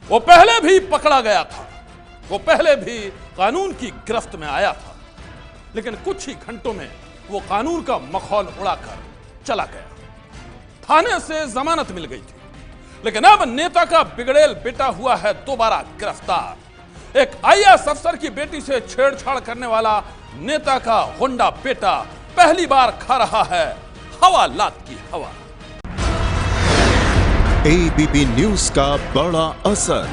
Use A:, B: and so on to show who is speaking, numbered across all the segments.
A: वो पहले भी पकड़ा गया था, वो पहले भी कानून की गिरफ्त में आया था, लेकिन कुछ ही घंटों में वो कानून का मखौल उड़ाकर चला गया। थाने से जमानत मिल गई थी, लेकिन अब नेता का बिगड़ेल बेटा हुआ है दोबारा गिरफ्तार। एक आईएएस अफसर की बेटी से छेड़छाड़ करने वाला नेता का गुंडा बेटा पहली बार खा रहा है हवालात की हवा।
B: एबीपी न्यूज का बड़ा असर,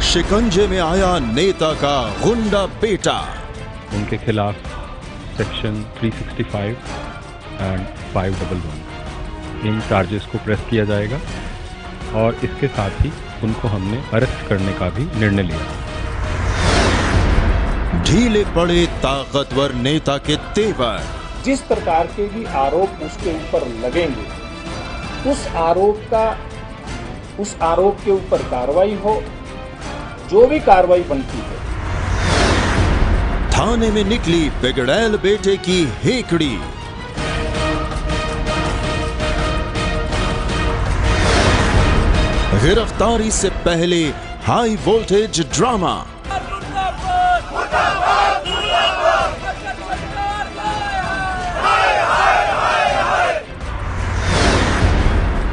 B: शिकंजे में आया नेता का गुंडा बेटा।
C: उनके खिलाफ सेक्शन 365 एंड 511 इन चार्जेस को प्रेस किया जाएगा और इसके साथ ही उनको हमने अरेस्ट करने का भी निर्णय लिया।
B: ढीले पड़े ताकतवर नेता के तेवर।
D: जिस प्रकार के भी आरोप उसके ऊपर लगेंगे, उस आरोप के ऊपर कार्रवाई हो, जो भी कार्रवाई बनती है।
B: थाने में निकली बिगड़ैल बेटे की हेकड़ी। गिरफ्तारी से पहले हाई वोल्टेज ड्रामा।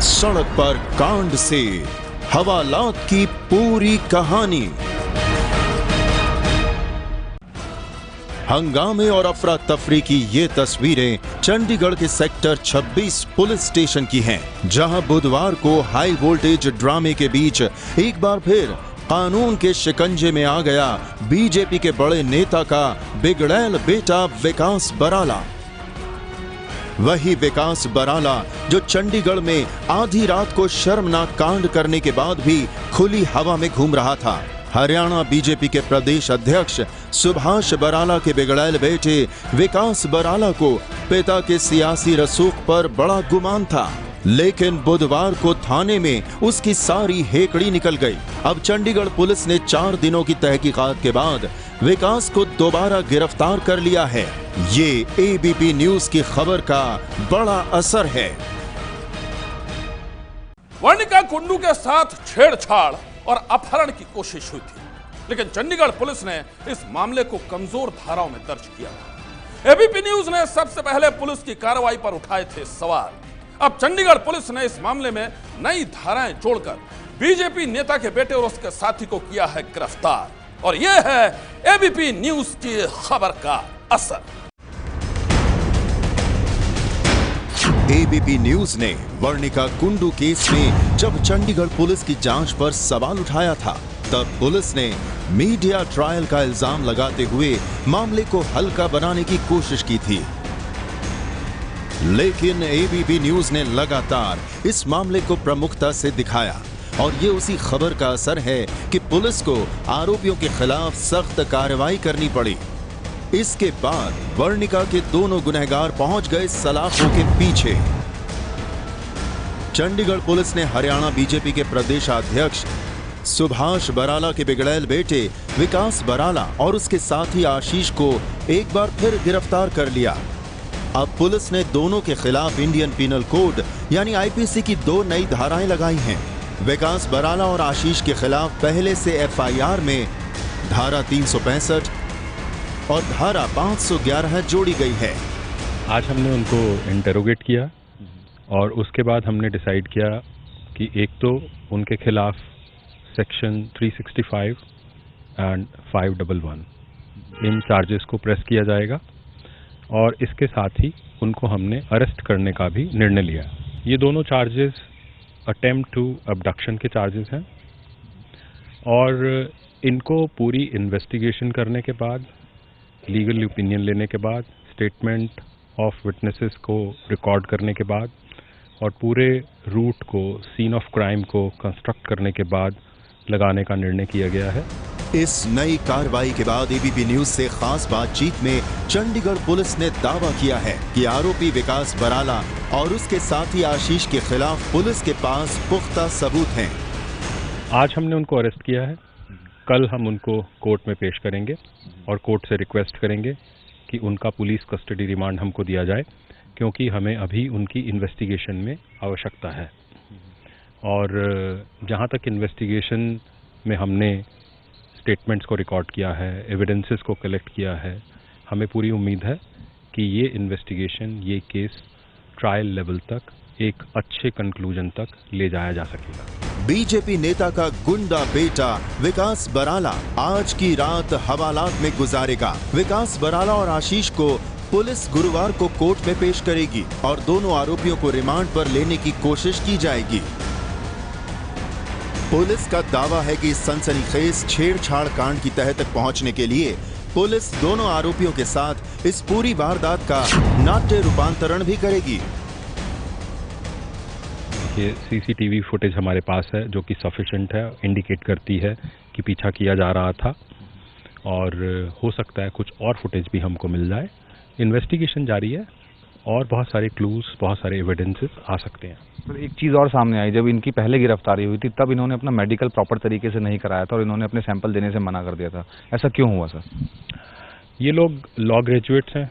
B: सड़क पर कांड से हवालात की पूरी कहानी। हंगामे और अफरा तफरी की ये तस्वीरें चंडीगढ़ के सेक्टर 26 पुलिस स्टेशन की हैं, जहां बुधवार को हाई वोल्टेज ड्रामे के बीच एक बार फिर कानून के शिकंजे में आ गया बीजेपी के बड़े नेता का बिगड़ैल बेटा विकास बराला। वही विकास बराला जो चंडीगढ़ में आधी रात को शर्मनाक कांड करने के बाद भी खुली हवा में घूम रहा था। हरियाणा बीजेपी के प्रदेश अध्यक्ष सुभाष बराला के बिगड़ैल बेटे विकास बराला को पिता के सियासी रसूख पर बड़ा गुमान था, लेकिन बुधवार को थाने में उसकी सारी हेकड़ी निकल गई। अब चंडीगढ़ पुलिस ने 4 दिनों की तहकीकात के बाद विकास को दोबारा गिरफ्तार कर लिया है। ये एबीपी न्यूज की खबर का बड़ा असर है।
A: वर्णिका कुंडू के साथ छेड़छाड़ और अपहरण की कोशिश हुई थी, लेकिन चंडीगढ़ पुलिस ने इस मामले को कमजोर धाराओं में दर्ज किया था। एबीपी न्यूज ने सबसे पहले पुलिस की कार्रवाई पर उठाए थे सवाल। अब चंडीगढ़ पुलिस ने इस मामले में नई धाराएं जोड़कर बीजेपी नेता के बेटे और उसके साथी को किया है गिरफ्तार, और यह है एबीपी न्यूज की खबर का असर।
B: एबीपी न्यूज ने वर्णिका कुंडू केस में जब चंडीगढ़ पुलिस की जांच पर सवाल उठाया था, तब पुलिस ने मीडिया ट्रायल का इल्जाम लगाते हुए मामले को हल्का बनाने की कोशिश की थी। लेकिन एबीपी न्यूज ने लगातार इस मामले को प्रमुखता से दिखाया, और ये उसी खबर का असर है कि पुलिस को आरोपियों के खिलाफ सख्त कार्रवाई करनी पड़ी। इसके बाद वर्णिका के दोनों गुनहगार पहुंच गए सलाखों के पीछे। चंडीगढ़ पुलिस ने हरियाणा बीजेपी के प्रदेशाध्यक्ष सुभाष बराला के बिगड़ैल बेटे विकास बराला और उसके साथी आशीष को एक बार फिर गिरफ्तार कर लिया। अब पुलिस ने दोनों के खिलाफ इंडियन पीनल कोड यानी आईपीसी की 2 नई धाराएं लगाई हैं। विकास बराला और आशीष के खिलाफ पहले से एफआईआर में धारा 365 और धारा 511 जोड़ी गई है।
C: आज हमने उनको इंटरोगेट किया और उसके बाद हमने डिसाइड किया कि एक तो उनके खिलाफ सेक्शन 365 एंड 511 इन चार्जेस को प्रेस किया जाएगा और इसके साथ ही उनको हमने अरेस्ट करने का भी निर्णय लिया। ये दोनों चार्जेस अटेम्प्ट टू अबडक्शन के चार्जेस हैं और इनको पूरी इन्वेस्टिगेशन करने के बाद, लीगल ओपिनियन लेने के बाद, स्टेटमेंट ऑफ विटनेसेस को रिकॉर्ड करने के बाद और पूरे रूट को, सीन ऑफ क्राइम को कंस्ट्रक्ट करने के बाद लगाने का निर्णय किया गया है।
B: इस नई कार्रवाई के बाद एबीपी न्यूज से खास बातचीत में चंडीगढ़ पुलिस ने दावा किया है कि आरोपी विकास बराला और उसके साथी आशीष के खिलाफ पुलिस के पास पुख्ता सबूत हैं।
C: आज हमने उनको अरेस्ट किया है, कल हम उनको कोर्ट में पेश करेंगे और कोर्ट से रिक्वेस्ट करेंगे कि उनका पुलिस कस्टडी रिमांड हमको दिया जाए, क्योंकि हमें अभी उनकी इन्वेस्टिगेशन में आवश्यकता है। और जहाँ तक इन्वेस्टिगेशन में हमने स्टेटमेंट्स को रिकॉर्ड किया है, एविडेंसेस को कलेक्ट किया है, हमें पूरी उम्मीद है कि ये इन्वेस्टिगेशन, ये केस ट्रायल लेवल तक एक अच्छे कंक्लूजन तक ले जाया जा सकेगा।
B: बीजेपी नेता का गुंडा बेटा विकास बराला आज की रात हवालात में गुजारेगा। विकास बराला और आशीष को पुलिस गुरुवार को कोर्ट में पेश करेगी और दोनों आरोपियों को रिमांड पर लेने की कोशिश की जाएगी। पुलिस का दावा है कि इस सनसनीखेज छेड़छाड़ कांड की तह तक पहुंचने के लिए पुलिस दोनों आरोपियों के साथ इस पूरी वारदात का नाट्य रूपांतरण भी करेगी।
C: ये सीसीटीवी फुटेज हमारे पास है जो कि सफिशिएंट है, इंडिकेट करती है कि पीछा किया जा रहा था और हो सकता है कुछ और फुटेज भी हमको मिल जाए। इन्वेस्टिगेशन जारी है और बहुत सारे क्लूज, बहुत सारे एविडेंसेस आ सकते हैं।
E: तो एक चीज़ और सामने आई, जब इनकी पहले गिरफ्तारी हुई थी तब इन्होंने अपना मेडिकल प्रॉपर तरीके से नहीं कराया था और इन्होंने अपने सैंपल देने से मना कर दिया था। ऐसा क्यों हुआ सर?
C: ये लोग लॉ ग्रेजुएट्स हैं,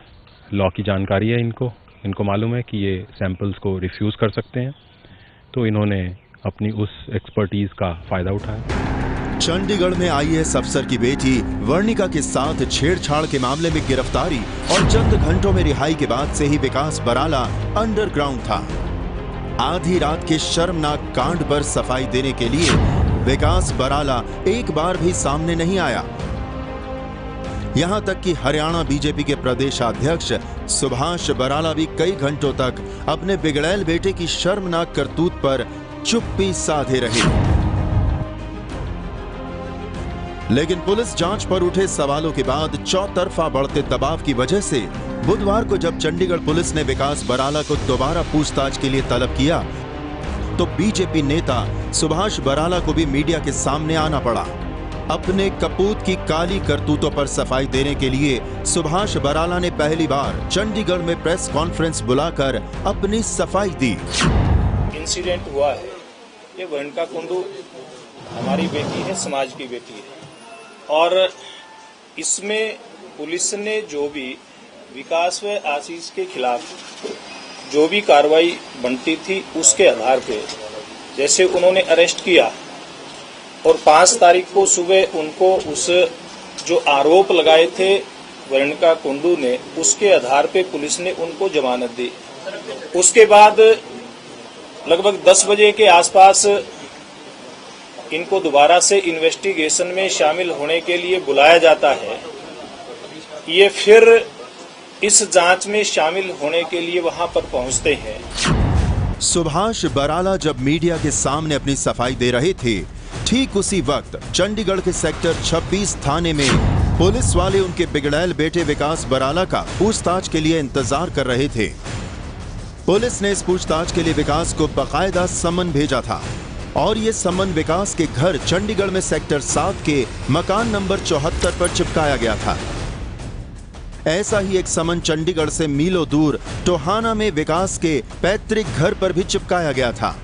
C: लॉ की जानकारी है इनको मालूम है कि ये सैंपल्स को रिफ्यूज़ कर सकते हैं, तो इन्होंने अपनी उस एक्सपर्टीज़ का फ़ायदा उठाया।
B: चंडीगढ़ में आईएएस अफसर की बेटी वर्णिका के साथ छेड़छाड़ के मामले में गिरफ्तारी और चंद घंटों में रिहाई के बाद से ही विकास बराला अंडरग्राउंड था। आधी रात के शर्मनाक कांड पर सफाई देने के लिए विकास बराला एक बार भी सामने नहीं आया। यहां तक कि हरियाणा बीजेपी के प्रदेशाध्यक्ष सुभाष बराला भी कई घंटों तक अपने बिगड़ैल बेटे की शर्मनाक करतूत पर चुप्पी साधे रहे। लेकिन पुलिस जांच पर उठे सवालों के बाद चौतरफा बढ़ते दबाव की वजह से बुधवार को जब चंडीगढ़ पुलिस ने विकास बराला को दोबारा पूछताछ के लिए तलब किया तो बीजेपी नेता सुभाष बराला को भी मीडिया के सामने आना पड़ा। अपने कपूत की काली करतूतों पर सफाई देने के लिए सुभाष बराला ने पहली बार चंडीगढ़ में प्रेस कॉन्फ्रेंस बुलाकर अपनी सफाई दी।
D: इंसिडेंट हुआ है, ये वर्णिका कुंडू हमारी बेटी है, समाज की बेटी है और इसमें पुलिस ने जो भी विकास व आशीष के खिलाफ जो भी कार्रवाई बनती थी उसके आधार पे जैसे उन्होंने अरेस्ट किया और 5 तारीख को सुबह उनको उस जो आरोप लगाए थे वर्णिका कुंडू ने, उसके आधार पे पुलिस ने उनको जमानत दी। उसके बाद लगभग 10 बजे के आसपास इनको दोबारा से इन्वेस्टिगेशन में शामिल होने के लिए बुलाया जाता है। ये फिर इस जांच में शामिल होने के लिए वहां पर पहुंचते हैं।
B: सुभाष बराला जब मीडिया के सामने अपनी सफाई दे रहे थे, ठीक उसी वक्त चंडीगढ़ के सेक्टर 26 थाने में पुलिस वाले उनके बिगड़ैल बेटे विकास बराला का पूछताछ के लिए इंतजार कर रहे थे। पुलिस ने इस पूछताछ के लिए विकास को बाकायदा समन भेजा था और ये समन विकास के घर चंडीगढ़ में सेक्टर 7 के मकान नंबर 74 पर चिपकाया गया था। ऐसा ही एक समन चंडीगढ़ से मीलों दूर टोहाना में विकास के पैतृक घर पर भी चिपकाया गया था।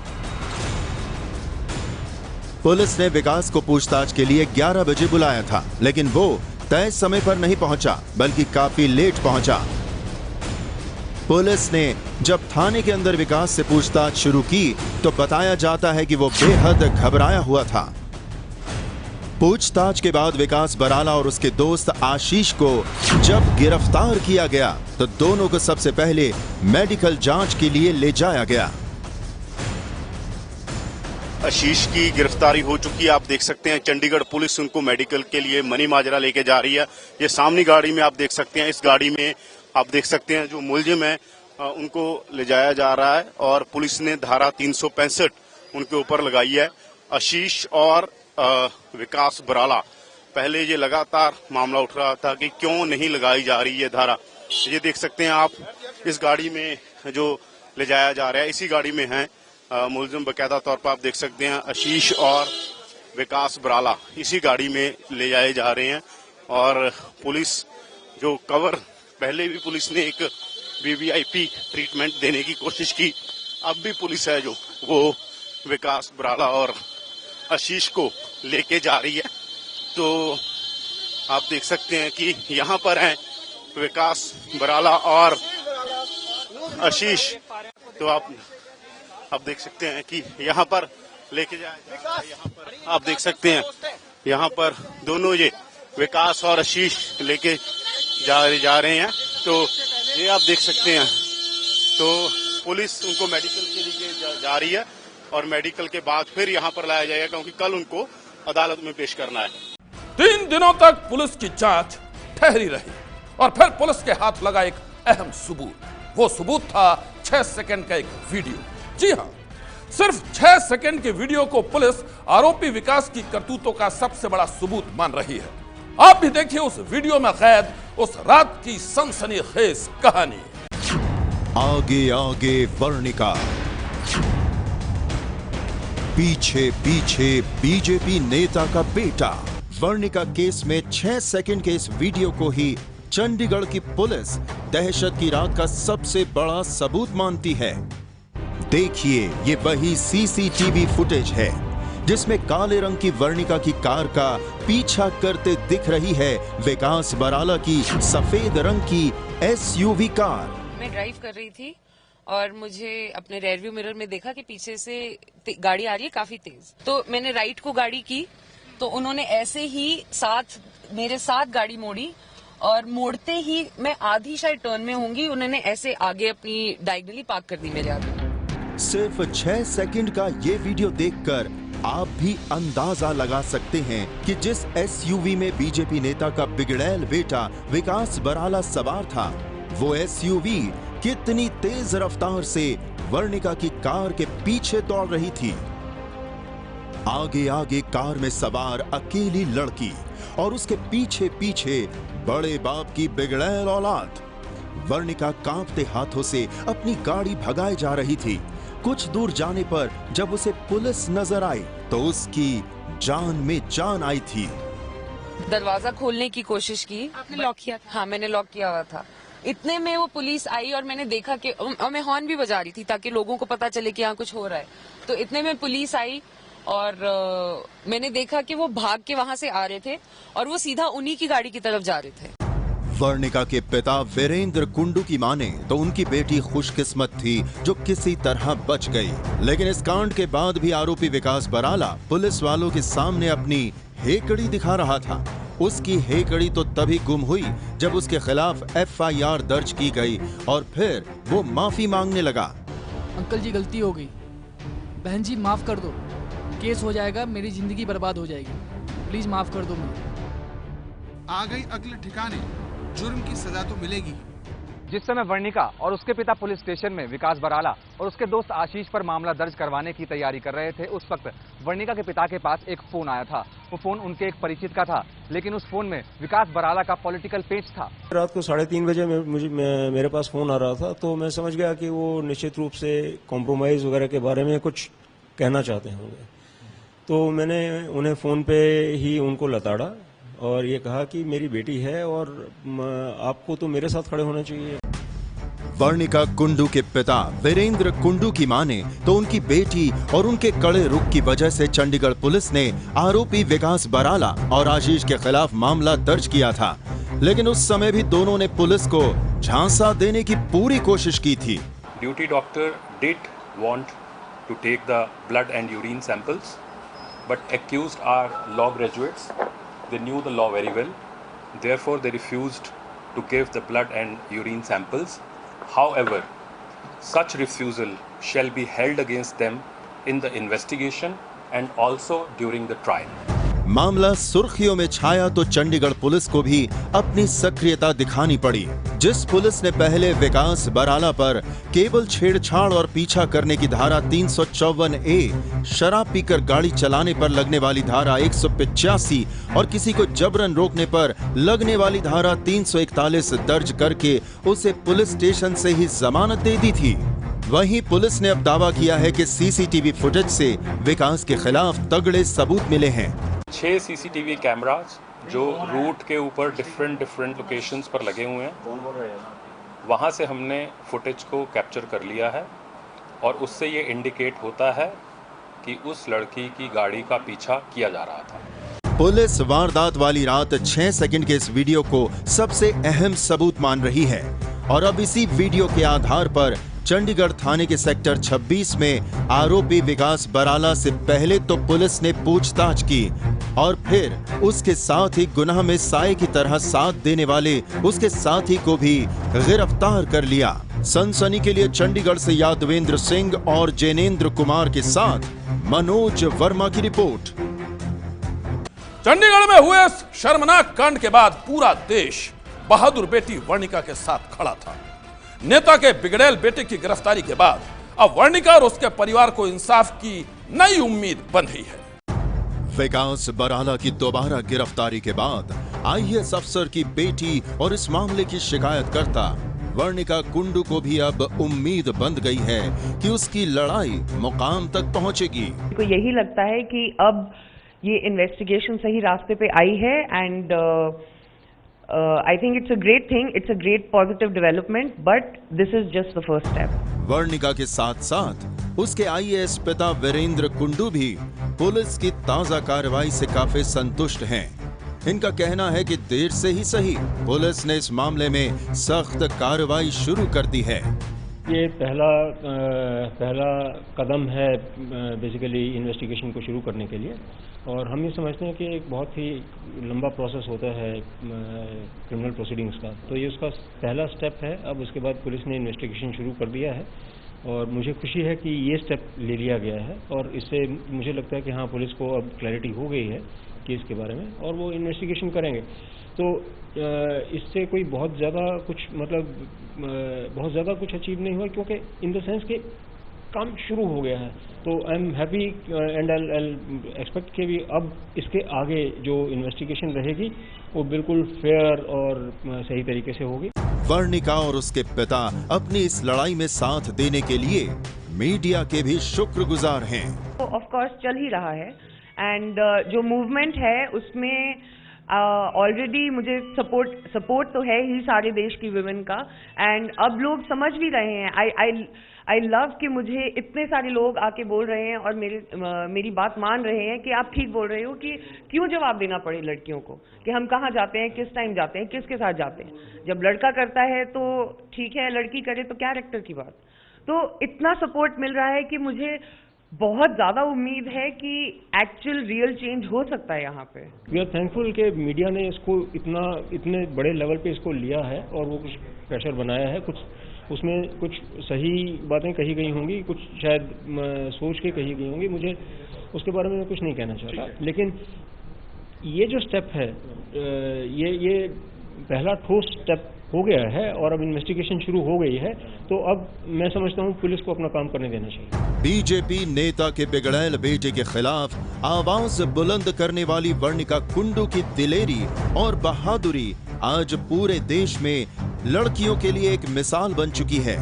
B: पुलिस ने विकास को पूछताछ के लिए 11 बजे बुलाया था, लेकिन वो तय समय पर नहीं पहुंचा बल्कि काफी लेट पहुंचा। पुलिस ने जब थाने के अंदर विकास से पूछताछ शुरू की तो बताया जाता है कि वो बेहद घबराया हुआ था। पूछताछ के बाद विकास बराला और उसके दोस्त आशीष को जब गिरफ्तार किया गया तो दोनों को सबसे पहले मेडिकल जांच के लिए ले जाया गया।
F: आशीष की गिरफ्तारी हो चुकी है। आप देख सकते हैं चंडीगढ़ पुलिस उनको मेडिकल के लिए मनी माजरा लेके जा रही है। ये सामने गाड़ी में आप देख सकते हैं, इस गाड़ी में आप देख सकते हैं जो मुलजिम है उनको ले जाया जा रहा है और पुलिस ने धारा 365 उनके ऊपर लगाई है। आशीष और विकास बराला, पहले ये लगातार मामला उठ रहा था कि क्यों नहीं लगाई जा रही है धारा। ये देख सकते हैं आप, इस गाड़ी में जो ले जाया जा रहा है इसी गाड़ी में है मुलजिम। बकायदा तौर पर आप देख सकते हैं आशीष और विकास बराला इसी गाड़ी में ले जाए जा रहे हैं और पुलिस जो कवर, पहले भी पुलिस ने एक वीवीआईपी ट्रीटमेंट देने की कोशिश की, अब भी पुलिस है जो वो विकास बराला और आशीष को लेके जा रही है। तो आप देख सकते हैं कि यहाँ पर हैं विकास बराला और आशीष। तो आप देख सकते हैं कि यहाँ पर लेके जाया जा रहा है। यहाँ पर आप देख सकते हैं, यहाँ पर दोनों ये विकास और आशीष लेके जा रहे हैं। तो ये आप देख सकते हैं, तो पुलिस उनको मेडिकल के लिए जा रही है और मेडिकल के बाद फिर यहाँ पर लाया जाएगा, क्योंकि कल उनको अदालत में पेश करना है।
A: 3 दिनों तक पुलिस की जांच ठहरी रही और फिर पुलिस के हाथ लगा एक अहम सबूत। वो सबूत था 6 सेकंड का एक वीडियो। जी हां, सिर्फ 6 सेकंड के वीडियो को पुलिस आरोपी विकास की करतूतों का सबसे बड़ा सबूत मान रही है। आप भी देखिए उस वीडियो में कैद उस रात की सनसनीखेज कहानी।
B: आगे आगे वर्णिका, पीछे पीछे बीजेपी नेता का बेटा। वर्णिका केस में 6 सेकंड के इस वीडियो को ही चंडीगढ़ की पुलिस दहशत की रात का सबसे बड़ा सबूत मानती है। देखिए, ये वही सीसीटीवी फुटेज है जिसमें काले रंग की वर्णिका की कार का पीछा करते दिख रही है विकास बराला की सफेद रंग की एसयूवी कार।
G: मैं ड्राइव कर रही थी और मुझे अपने रेयरव्यू मिरर में देखा कि पीछे से गाड़ी आ रही है काफी तेज। तो मैंने राइट को गाड़ी की तो उन्होंने ऐसे ही मेरे साथ गाड़ी मोड़ी और मोड़ते ही मैं आधी शायद टर्न में होंगी, उन्होंने ऐसे आगे अपनी डायगनली पार्क कर दी मेरे आगे।
B: सिर्फ 6 सेकंड का ये वीडियो देखकर आप भी अंदाजा लगा सकते हैं कि जिस एसयूवी में बीजेपी नेता का बिगड़ैल बेटा विकास बराला सवार था, वो एसयूवी कितनी तेज रफ्तार से वर्णिका की कार के पीछे दौड़ रही थी। आगे आगे कार में सवार अकेली लड़की और उसके पीछे पीछे बड़े बाप की बिगड़ैल औलाद। वर्णिका कांपते हाथों से अपनी गाड़ी भगाए जा रही थी। कुछ दूर जाने पर जब उसे पुलिस नजर आई तो उसकी जान में जान आई थी।
G: दरवाजा खोलने की कोशिश की। आपने लॉक किया था? हाँ, मैंने लॉक किया हुआ था। इतने में वो पुलिस आई और मैंने देखा कि और मैं हॉर्न भी बजा रही थी ताकि लोगों को पता चले कि यहाँ कुछ हो रहा है। तो इतने में पुलिस आई और मैंने देखा कि वो भाग के वहां से आ रहे थे और वो सीधा उन्हीं की गाड़ी की तरफ जा रहे थे।
B: वर्णिका के पिता वीरेंद्र कुंडू की माने तो उनकी बेटी खुशकिस्मत थी जो किसी तरह बच गई। लेकिन इस कांड के बाद भी आरोपी विकास बराला पुलिस वालों के सामने अपनी हेकड़ी दिखा रहा था। उसकी हेकड़ी तो तभी गुम हुई जब उसके खिलाफ एफआईआर दर्ज की गई और फिर वो माफी मांगने लगा।
H: अंकल जी, गलती हो गई, बहन जी माफ कर दो, केस हो जाएगा, मेरी जिंदगी बर्बाद हो जाएगी, प्लीज माफ कर दो मुझे।
I: आ गई अगले ठिकाने, जुर्म की सजा तो मिलेगी।
E: जिस समय वर्णिका और उसके पिता पुलिस स्टेशन में विकास बराला और उसके दोस्त आशीष पर मामला दर्ज करवाने की तैयारी कर रहे थे, उस वक्त वर्णिका के पिता के पास एक फोन आया था। वो फोन उनके एक परिचित का था, लेकिन उस फोन में विकास बराला का पॉलिटिकल पेज था।
J: रात को 3:30 बजे मेरे पास फोन आ रहा था, तो मैं समझ गया कि वो निश्चित रूप से कॉम्प्रोमाइज वगैरह के बारे में कुछ कहना चाहते होंगे। तो मैंने उन्हें फोन पे ही उनको लताड़ा और ये कहा कि मेरी बेटी है और आपको तो मेरे साथ खड़े होना चाहिए।
B: वर्णिका कुंडू के पिता वीरेंद्र कुंडू की माने तो उनकी बेटी और उनके कड़े रुख की वजह से चंडीगढ़ पुलिस ने आरोपी विकास बराला और आशीष के खिलाफ मामला दर्ज किया था। लेकिन उस समय भी दोनों ने पुलिस को झांसा देने की पूरी कोशिश की थी।
K: Duty doctor did want to take the blood and urine samples, but accused are law graduates. They knew the law very well. Therefore, they refused to give the blood and urine samples. However, such refusal shall be held against them in the investigation and also during the trial.
B: मामला सुर्खियों में छाया तो Chandigarh police को भी अपनी सक्रियता दिखानी पड़ी। जिस पुलिस ने पहले विकास बराला पर केवल छेड़छाड़ और पीछा करने की धारा 354A, शराब पीकर गाड़ी चलाने पर लगने वाली धारा 185 और किसी को जबरन रोकने पर लगने वाली धारा 341 दर्ज करके उसे पुलिस स्टेशन से ही जमानत दे दी थी, वहीं पुलिस ने अब दावा किया है कि सीसीटीवी फुटेज से विकास के खिलाफ तगड़े सबूत मिले हैं।
K: 6 सीसीटीवी कैमरास जो रूट के ऊपर डिफरेंट लोकेशंस पर लगे हुए हैं, वहां से हमने फुटेज को कैप्चर कर लिया है और उससे ये इंडिकेट होता है कि उस लड़की की गाड़ी का पीछा किया जा रहा था।
B: पुलिस वारदात वाली रात 6 सेकंड के इस वीडियो को सबसे अहम सबूत मान रही है और अब इसी वीडियो के आधार पर चंडीगढ़ थाने के सेक्टर 26 में आरोपी विकास बराला से पहले तो पुलिस ने पूछताछ की और फिर उसके साथ ही गुनाह में साए की तरह साथ देने वाले उसके साथी को भी गिरफ्तार कर लिया। सनसनी के लिए चंडीगढ़ से यादवेंद्र सिंह और जैनेंद्र कुमार के साथ मनोज वर्मा की रिपोर्ट।
A: चंडीगढ़ में हुए इस शर्मनाक कांड के बाद पूरा देश बहादुर बेटी वर्णिका के साथ खड़ा था। नेता के बिगड़ैल बेटे की गिरफ्तारी के बाद अब वर्णिका और उसके परिवार को इंसाफ की नई उम्मीद बंधी है।
B: विकास बराला की दोबारा गिरफ्तारी के बाद आईएएस अफसर की बेटी और इस मामले की शिकायतकर्ता वर्णिका कुंडू को भी अब उम्मीद बंध गई है कि उसकी लड़ाई मुकाम तक पहुंचेगी।
L: तो यही लगता है कि अब ये इन्वेस्टिगेशन सही रास्ते पे आई है and I think it's a great thing, it's a great positive development, but this is just the first step.
B: Varnika के साथ साथ उसके आईएएस पिता वीरेंद्र कुंडू भी पुलिस की ताजा कार्रवाई से काफी संतुष्ट हैं। इनका कहना है कि देर से ही सही पुलिस ने इस मामले में सख्त कार्रवाई शुरू कर दी है।
J: ये पहला कदम है बेसिकली इन्वेस्टिगेशन को शुरू करने के लिए, और हम ये समझते हैं कि एक बहुत ही लंबा प्रोसेस होता है क्रिमिनल प्रोसीडिंग्स का, तो ये उसका पहला स्टेप है। अब उसके बाद पुलिस ने इन्वेस्टिगेशन शुरू कर दिया है और मुझे खुशी है कि ये स्टेप ले लिया गया है और इससे मुझे लगता है कि हाँ, पुलिस को अब क्लैरिटी हो गई है केस के बारे में और वो इन्वेस्टिगेशन करेंगे। तो इससे कोई बहुत ज़्यादा कुछ अचीव नहीं हुआ, क्योंकि इन द सेंस कि काम शुरू हो गया है। तो I am happy and I expect कि भी अब इसके आगे जो इन्वेस्टिगेशन रहेगी वो बिल्कुल फेयर और सही तरीके से होगी।
B: वर्णिका और उसके पिता अपनी इस लड़ाई में साथ देने के लिए मीडिया के भी शुक्रगुजार हैं।
L: तो ऑफ कोर्स चल ही रहा है एंड जो मूवमेंट है उसमें ऑलरेडी मुझे सपोर्ट तो है ही सारे देश की वुमेन का, एंड अब लोग समझ भी रहे हैं। आई लव कि मुझे इतने सारे लोग आके बोल रहे हैं और मेरी बात मान रहे हैं कि आप ठीक बोल रहे हो कि क्यों जवाब देना पड़े लड़कियों को कि हम कहाँ जाते हैं, किस टाइम जाते हैं, किसके साथ जाते हैं। जब लड़का करता है तो ठीक है, लड़की करे तो क्या कैरेक्टर की बात। तो इतना सपोर्ट मिल रहा है कि मुझे बहुत ज्यादा उम्मीद है कि एक्चुअल रियल चेंज हो सकता है यहाँ पे।
J: वी आर थैंकफुल कि मीडिया ने इसको इतने बड़े लेवल पे इसको लिया है और वो कुछ प्रेशर बनाया है। कुछ उसमें कुछ सही बातें कही गई होंगी, कुछ शायद सोच के कही गई होंगी, मुझे उसके बारे में कुछ नहीं कहना चाहता। लेकिन ये जो स्टेप है ये पहला ठोस स्टेप हो गया है और अब इन्वेस्टिगेशन शुरू हो गई है, तो अब मैं समझता हूँ पुलिस को अपना काम करने देना चाहिए।
B: बीजेपी नेता के बिगड़ैल बेटे के खिलाफ आवाज बुलंद करने वाली वर्णिका कुंडू की दिलेरी और बहादुरी आज पूरे देश में लड़कियों के लिए एक मिसाल बन चुकी है।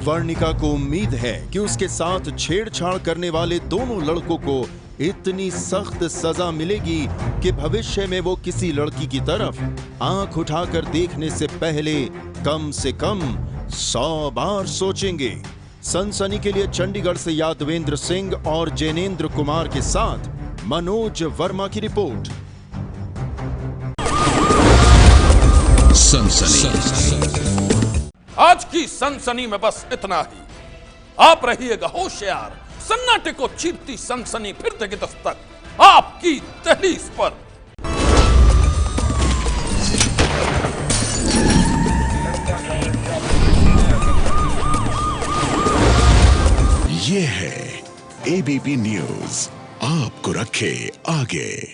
B: वर्णिका को उम्मीद है कि उसके साथ छेड़छाड़ करने वाले दोनों लड़कों को इतनी सख्त सजा मिलेगी कि भविष्य में वो किसी लड़की की तरफ आंख उठाकर देखने से पहले कम से कम 100 बार सोचेंगे। सनसनी के लिए चंडीगढ़ से यादवेंद्र सिंह और जैनेंद्र कुमार के साथ मनोज वर्मा की रिपोर्ट।
A: आज की सनसनी में बस इतना ही। आप रहिएगा होशियार। सन्नाटे को चीरती सनसनी फिर देगी दस्तक आपकी दहलीज पर।
M: ये है एबीपी न्यूज, आपको रखे आगे।